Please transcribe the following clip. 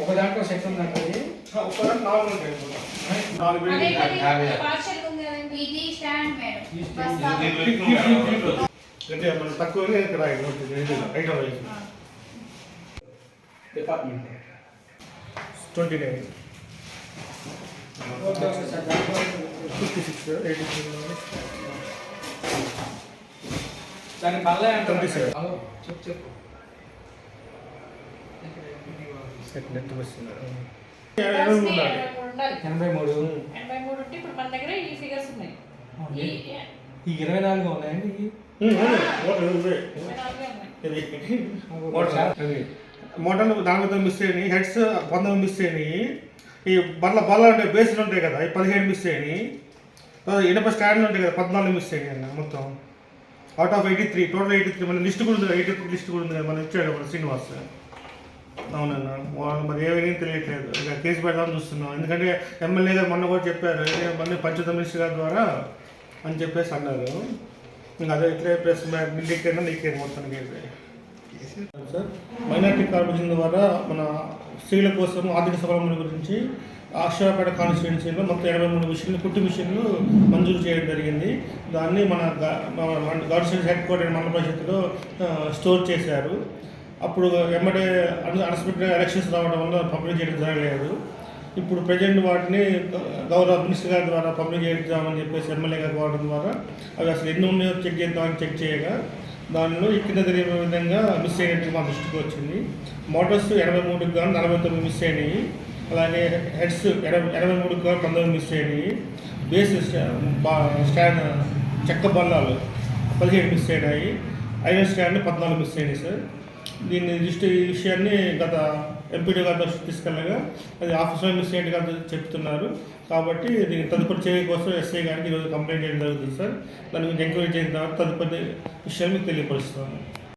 ఒక దాంట్లో సెక్షన్ దాంట్లో ఒక దాంట్లో 4 ఉంటాయి. 4 ఇది స్టాండ్ మేడం. అంటే మనం తక్కువనే ఇక్కడ ఐటమ్ వైజ్ డిపార్ట్మెంట్ 29 56 83 దాని బల్ల 27 హలో చెప్పు నెట్ వస్తుంది 83 83 ఉంటే ఇప్పుడు మన దగ్గర ఈ ఫిగర్స్ ఉన్నాయి. ఈ 24 ఉన్నాయండి మోటార్లు 40 మిస్ అయినాయి, హెడ్స్ 19 మిస్ అయినాయి, ఈ బల్ల అంటే బేస్లు ఉంటాయి కదా, 17 మిస్ అయినాయి, ఇనప స్టాండ్లు ఉంటాయి కదా 14 మిస్ అయినాయి అన్న. మొత్తం అవుట్ ఆఫ్ 83, టోటల్ 83. మన లిస్ట్ కూడా ఉంది కదా, 83 లిస్ట్ కూడా ఉంది కదా, మనం ఇచ్చాడు మన శ్రీనివాస్. అవునన్నా, వాళ్ళు మరి ఏమైనా తెలియట్లేదు. ఇక కేసు పెడదామని చూస్తున్నాం. ఎందుకంటే ఎమ్మెల్యే గారు మొన్న కూడా చెప్పారు, మళ్ళీ పంచాయతీ మినిస్టర్ గారి ద్వారా అని చెప్పేసి అన్నారు. ఇంకా అదే ఇట్లే ప్రెస్ నీకైనా మొత్తానికి సార్ మైనార్టీ కార్పొరేషన్ ద్వారా మన స్త్రీల కోసం ఆర్థిక స్వావలంబన గురించి అక్షరాపేట కాన్స్టిట్యున్సీలో మొత్తం 83 మిషన్లు, కుట్టు మిషన్లు మంజూరు చేయడం జరిగింది. దాన్ని మన గవర్నమెంట్ హెడ్ క్వార్టర్ మండల పరిషత్తులో స్టోర్ చేశారు. అప్పుడు ఎమ్మటే అన్ఎక్స్పెక్టెడ్ ఎలక్షన్స్ రావడం వల్ల పంపిణీ చేయడం జరగలేదు. ఇప్పుడు ప్రజెంట్ వాటిని గౌరవ మినిస్టర్ గారి ద్వారా పంపిణీ చేద్దామని చెప్పేసి ఎమ్మెల్యే గారు కోవడం ద్వారా అవి అసలు ఎన్ని ఉన్నాయో చెక్ చేద్దామని చెక్ చేయగా దానిలో కింద తెలియని విధంగా మిస్ అయినట్టు మా దృష్టికి వచ్చింది. మోటార్స్ 83 గాను 49 మిస్ అయినాయి. అలాగే హెడ్స్ 83 గాను 19 మిస్ అయినాయి. బేస్ స్టాండ్ చెక్క బల్లాలు 17 మిస్ అయినాయి. ఐరన్ స్టాండ్ 14 మిస్ అయినాయి సార్. దీన్ని ఈ విషయాన్ని గత ఎంపీడీ గారి దృష్టికి తీసుకెళ్ళగా అది ఆఫీస్లో మిస్ అయినట్టుగా చెప్తున్నారు. కాబట్టి దీని తదుపరి చర్య కోసం ఎస్ఐ గారికి ఈరోజు కంప్లైంట్ చేయడం జరుగుతుంది సార్. దాని గురించి ఎంక్వైరీ చేసిన తర్వాత తదుపరి విషయాన్ని మీకు తెలియపరుస్తున్నాను.